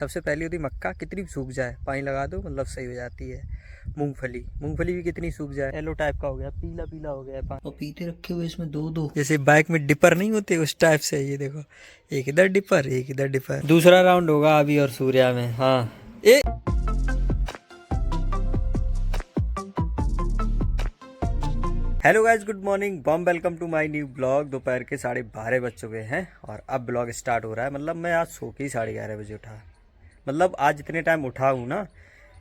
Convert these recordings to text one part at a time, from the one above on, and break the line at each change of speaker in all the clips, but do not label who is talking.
सबसे पहली होती मक्का, कितनी सूख जाए पानी लगा दो मतलब सही हो जाती है। मूंगफली, मूंगफली भी कितनी सूख जाए, येलो टाइप का हो गया, पीला पीला हो गया पानी, और पीते रखे हुए इसमें दो दो, जैसे बाइक में डिपर नहीं होते उस टाइप से। ये देखो, एक इधर डिपर एक इधर डिपर। दूसरा राउंड होगा अभी और सूर्या में। हाँ ए हेलो गाइज, गुड मॉर्निंग, बॉम welcome to my new blog. दोपहर के 12:30 बज चुके हैं और अब ब्लॉग स्टार्ट हो रहा है। मतलब मैं आज सो के ही 11:30 बजे उठा। मतलब आज जितने टाइम उठा हूँ ना,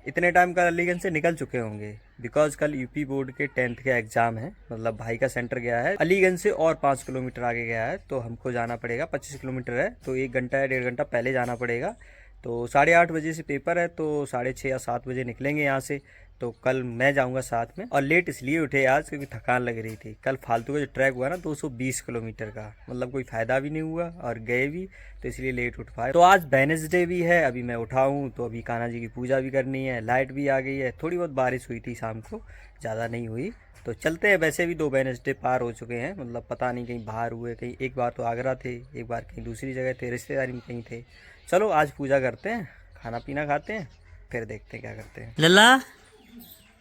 इतने टाइम कल अलीगंज से निकल चुके होंगे। बिकॉज कल यूपी बोर्ड के 10th के एग्ज़ाम है। मतलब भाई का सेंटर गया है अलीगंज से और 5 किलोमीटर आगे गया है, तो हमको जाना पड़ेगा। 25 किलोमीटर है, तो 1 घंटा या 1.5 घंटा पहले जाना पड़ेगा। तो 8:30 बजे से पेपर है, तो 6:30 या 7 बजे निकलेंगे यहाँ से। तो कल मैं जाऊंगा साथ में। और लेट इसलिए उठे आज क्योंकि थकान लग रही थी। कल फालतू का जो ट्रैक हुआ ना 220 किलोमीटर का, मतलब कोई फ़ायदा भी नहीं हुआ और गए भी, तो इसलिए लेट उठ पाए। तो आज वेडनेसडे भी है, अभी मैं उठा हूँ तो अभी कान्हा जी की पूजा भी करनी है। लाइट भी आ गई है, थोड़ी बहुत बारिश हुई थी शाम को, ज़्यादा नहीं हुई। तो चलते हैं। वैसे भी 2 वेडनेसडे पार हो चुके हैं, मतलब पता नहीं कहीं बाहर हुए, कहीं एक बार तो आगरा थे, एक बार कहीं दूसरी जगह थे, रिश्तेदारी में कहीं थे। चलो आज पूजा करते हैं, खाना पीना खाते हैं, फिर देखते हैं क्या करते हैं।
लल्ला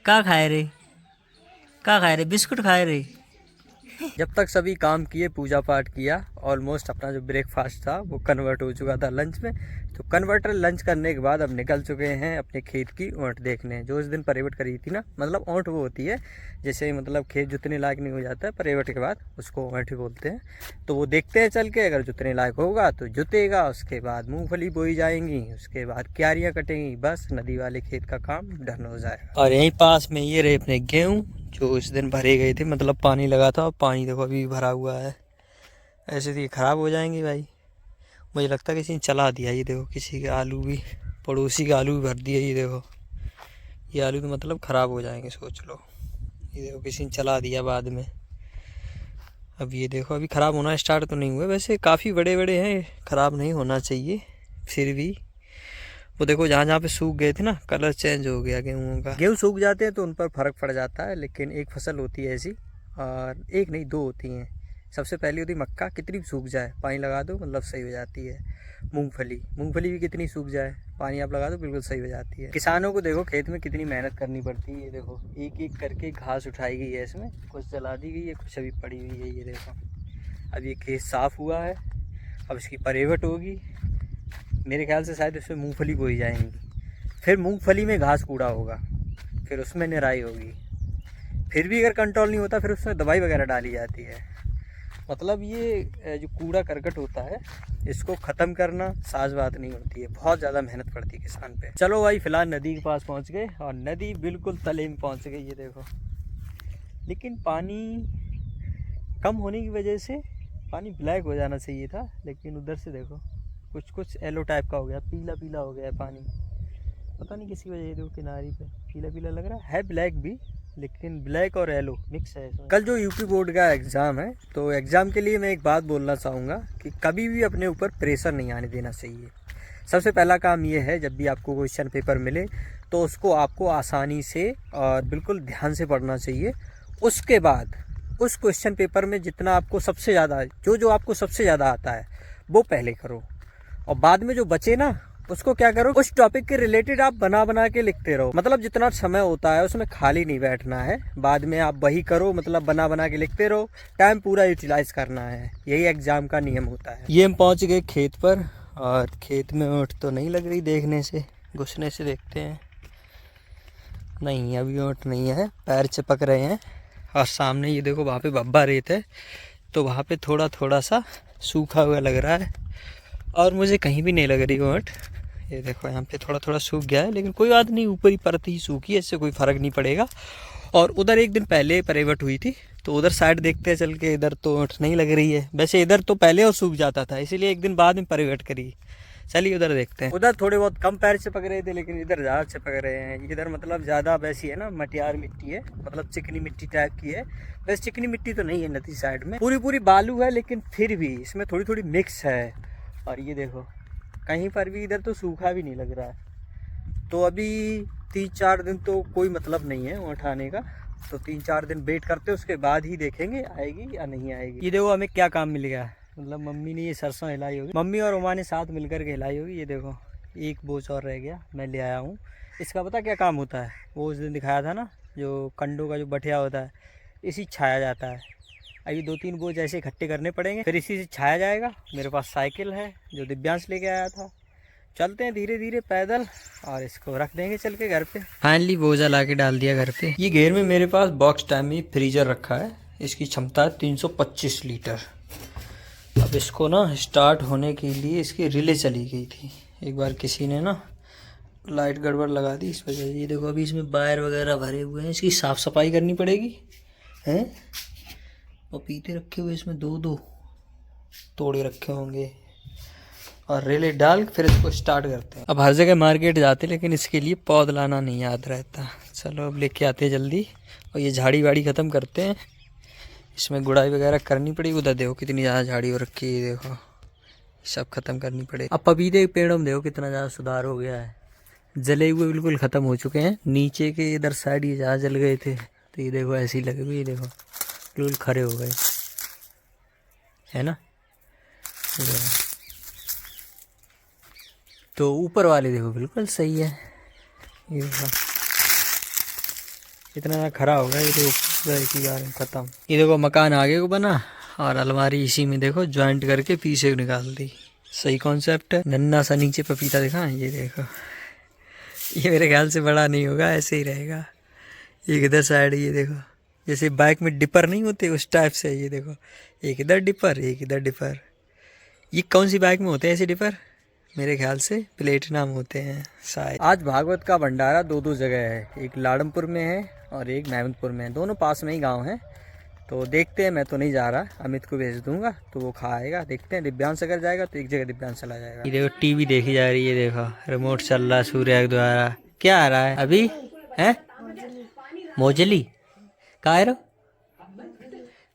का खाए रे बिस्कुट खाए रे।
जब तक सभी काम किए, पूजा पाठ किया, ऑलमोस्ट अपना जो ब्रेकफास्ट था वो कन्वर्ट हो चुका था लंच में। तो कन्वर्टर लंच करने के बाद अब निकल चुके हैं अपने खेत की ऊँट देखने, जो इस दिन परेवट करी थी ना। मतलब ऊँट वो होती है जैसे मतलब खेत जुतने लायक नहीं हो जाता है परेवट के बाद, उसको ऊँट ही बोलते हैं। तो वो देखते हैं चल के, अगर जुतने लायक होगा तो जुतेगा, उसके बाद मूंगफली बोई जाएंगी, उसके बाद क्यारियाँ कटेंगी, बस नदी वाले खेत का काम डन हो जाएगा। और यहीं पास में ये रहे अपने गेहूँ जो इस दिन भरे गए थे, मतलब पानी लगा था। और पानी देखो अभी भी भरा हुआ है। ऐसे तो ये ख़राब हो जाएंगे भाई। मुझे लगता है किसी ने चला दिया। ये देखो किसी के आलू भी, पड़ोसी के आलू भी भर दिए। ये देखो, ये आलू तो मतलब ख़राब हो जाएंगे, सोच लो। ये देखो किसी ने चला दिया बाद में। अब ये देखो अभी ख़राब होना स्टार्ट तो नहीं हुआ, वैसे काफ़ी बड़े बड़े हैं, ख़राब नहीं होना चाहिए। फिर भी वो देखो जहाँ जहाँ पे सूख गए थे ना, कलर चेंज हो गया गेहूँ का। गेहूँ सूख जाते हैं तो उन पर फ़र्क पड़ जाता है, लेकिन एक फसल होती है ऐसी, और एक नहीं दो होती हैं। सबसे पहली होती मक्का, कितनी सूख जाए पानी लगा दो मतलब सही हो जाती है। मूंगफली, मूंगफली भी कितनी सूख जाए पानी आप लगा दो बिल्कुल सही हो जाती है। किसानों को देखो खेत में कितनी मेहनत करनी पड़ती है। ये देखो एक एक करके घास उठाई गई है, इसमें कुछ जला दी गई है, कुछ अभी पड़ी हुई है। ये देखो अब ये खेत साफ़ हुआ है, अब इसकी परेवट होगी। मेरे ख्याल से शायद इसमें मूंगफली बोई जाएंगी, फिर मूंगफली में घास कूड़ा होगा, फिर उसमें निराई होगी। फिर भी अगर कंट्रोल नहीं होता फिर उसमें दवाई वगैरह डाली जाती है। मतलब ये जो कूड़ा करकट होता है, इसको ख़त्म करना साज बात नहीं होती है, बहुत ज़्यादा मेहनत पड़ती है किसान पे। चलो भाई फ़िलहाल नदी के पास पहुंच गए, और नदी बिल्कुल तले में पहुंच गई। ये देखो, लेकिन पानी कम होने की वजह से पानी ब्लैक हो जाना चाहिए था, लेकिन उधर से देखो कुछ कुछ येलो टाइप का हो गया, पीला पीला हो गया है पानी, पता नहीं किसी वजह। देखो किनारे पे पीला पीला लग रहा है ब्लैक भी, लेकिन ब्लैक और येलो मिक्स है इसमें। कल जो यूपी बोर्ड का एग्ज़ाम है, तो एग्ज़ाम के लिए मैं एक बात बोलना चाहूँगा कि कभी भी अपने ऊपर प्रेशर नहीं आने देना चाहिए। सबसे पहला काम ये है, जब भी आपको क्वेश्चन पेपर मिले तो उसको आपको आसानी से और बिल्कुल ध्यान से पढ़ना चाहिए। उसके बाद उस क्वेश्चन पेपर में जितना आपको सबसे ज़्यादा, जो आपको सबसे ज़्यादा आता है वो पहले करो, और बाद में जो बचे ना उसको क्या करो, उस टॉपिक के रिलेटेड आप बना बना के लिखते रहो। मतलब जितना समय होता है उसमें खाली नहीं बैठना है, बाद में आप वही करो, मतलब बना बना के लिखते रहो, टाइम पूरा यूटिलाइज करना है। यही एग्जाम का नियम होता है। ये हम पहुंच गए खेत पर, और खेत में ऊँट तो नहीं लग रही देखने से, घुसने से देखते हैं। नहीं अभी ऊँट नहीं है, पैर चिपक रहे हैं। और सामने ये देखो वहाँ पे बब्बा रेत है, तो वहाँ पे थोड़ा थोड़ा सा सूखा हुआ लग रहा है, और मुझे कहीं भी नहीं लग रही ऊँट। ये देखो यहाँ पे थोड़ा थोड़ा सूख गया है, लेकिन कोई बात नहीं, ऊपर ही परत ही सूखी है, इससे कोई फ़र्क नहीं पड़ेगा। और उधर एक दिन पहले परेवट हुई थी, तो उधर साइड देखते हैं चल के, इधर तो ऊँट नहीं लग रही है। वैसे इधर तो पहले और सूख जाता था, इसीलिए एक दिन बाद में परेवट करी। चलिए उधर देखते हैं। उधर थोड़े बहुत कम पैर चिपक रहे थे, लेकिन इधर ज़्यादा चिपक रहे हैं। इधर मतलब ज़्यादा वैसी है ना, मटियार मिट्टी है, मतलब चिकनी मिट्टी टाइप की है। वैसे चिकनी मिट्टी तो नहीं है नदी साइड में, पूरी पूरी बालू है, लेकिन फिर भी इसमें थोड़ी थोड़ी मिक्स है। और ये देखो कहीं पर भी इधर तो सूखा भी नहीं लग रहा है। तो अभी 3-4 दिन तो कोई मतलब नहीं है उठाने का, तो 3-4 दिन वेट करते उसके बाद ही देखेंगे आएगी या नहीं आएगी। ये देखो हमें क्या काम मिल गया, मतलब मम्मी ने ये सरसों हिलाई होगी, मम्मी और उमा ने साथ मिलकर के हिलाई होगी। ये देखो एक बोझ और रह गया, मैं ले आया हूँ। इसका पता क्या काम होता है, वो उस दिन दिखाया था ना, जो कंडों का जो बठिया होता है, इसी छाया जाता है। अभी 2-3 बोझ ऐसे इकट्ठे करने पड़ेंगे, फिर इसी से छाया जाएगा। मेरे पास साइकिल है जो दिव्यांश लेके आया था। चलते हैं धीरे धीरे पैदल और इसको रख देंगे चल के घर पे। फाइनली बोझा ला के डाल दिया घर पे। ये घेर में मेरे पास बॉक्स टाइम में फ्रीजर रखा है। इसकी क्षमता है 325 लीटर। अब इसको ना स्टार्ट होने के लिए इसकी रिले चली गई थी। एक बार किसी ने ना लाइट गड़बड़ लगा दी, इस वजह से। ये देखो अभी इसमें वायर वगैरह भरे हुए हैं, इसकी साफ़ सफाई करनी पड़ेगी हैं। और पीते रखे हुए इसमें 2-2 तोड़े रखे होंगे, और रेले डाल फिर इसको स्टार्ट करते हैं। अब हर जगह मार्केट जाते लेकिन इसके लिए पौध लाना नहीं याद रहता। चलो अब लेके आते हैं जल्दी, और ये झाड़ी वाड़ी ख़त्म करते हैं। इसमें गुड़ाई वगैरह करनी पड़ेगी। उधर देखो कितनी ज़्यादा झाड़ी हो रखी है, देखो सब ख़त्म करनी पड़ेगी। अब पपीते के पेड़ों में देखो कितना ज़्यादा सुधार हो गया है। जले हुए बिल्कुल ख़त्म हो चुके हैं। नीचे के इधर साइड ये ज़्यादा जल गए थे, तो ये देखो ऐसी लगे हुई, देखो बिल्कुल खड़े हो गए, है ना। तो ऊपर वाले देखो बिल्कुल सही है। ये देखो इतना खरा हो गया, ये देखो एक ही बार में ख़त्म। ये देखो मकान आगे को बना, और अलमारी इसी में देखो ज्वाइंट करके पीछे निकाल दी। सही कॉन्सेप्ट है। नन्ना सा नीचे पपीता दिखा, ये देखो। ये मेरे ख्याल से बड़ा नहीं होगा, ऐसे ही रहेगा। एक इधर साइड, ये देखो जैसे बाइक में डिपर नहीं होते उस टाइप से। ये देखो एक इधर डिपर, एक इधर डिपर। ये कौन सी बाइक में होते हैं ऐसे डिपर? मेरे ख्याल से प्लेटिनम होते हैं शायद। आज भागवत का भंडारा 2 जगह है, एक लाडमपुर में है और एक मेहमदपुर में है। दोनों पास में ही गांव हैं। तो देखते हैं, मैं तो नहीं जा रहा, अमित को भेज दूंगा तो वो खाएगा। देखते हैं, दिव्यांश अगर जाएगा तो एक जगह दिव्यांश चला जाएगा। ये देखो टीवी देखी जा रही है, देखो रिमोट चल रहा है सूर्य के द्वारा। क्या आ रहा है अभी है? मोजली का है?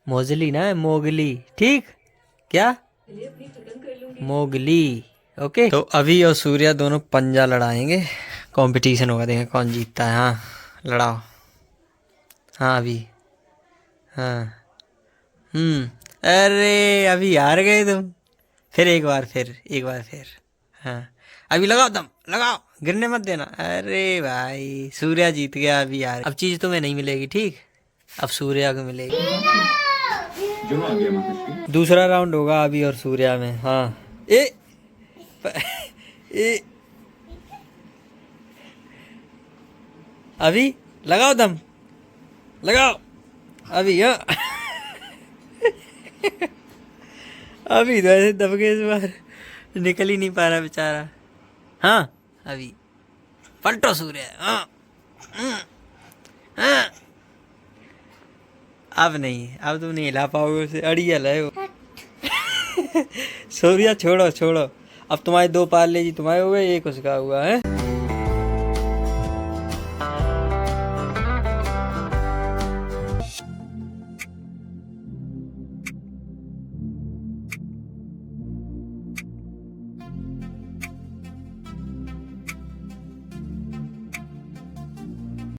मोजली ना, मोगली। ठीक क्या? मोगली। ओके। तो अभी और सूर्या दोनों पंजा लड़ाएंगे। कंपटीशन होगा, देखें कौन जीतता है। हाँ लड़ाओ। हाँ अभी, हाँ अरे अभी हार गए तुम। फिर एक बार फिर। हाँ अभी लगाओ दम, लगाओ, गिरने मत देना। अरे भाई सूर्या जीत गया अभी यार। अब चीज़ तुम्हें नहीं मिलेगी, ठीक। अब सूर्या को मिलेगी। दूसरा राउंड होगा अभी और सूर्या में। हाँ अभी लगाओ दम, लगाओ अभी। हाँ अभी तो ऐसे दबके इस बार निकल ही नहीं पा रहा बेचारा। हाँ अभी पलटो सूर्य। हाँ हाँ अब नहीं, अब तुम नहीं हिला पाओगे उसे, अड़ियल है वो। सूर्या छोड़ो। अब तुम्हारे 2 पाले जी तुम्हारे हो गए, एक उसका हुआ है।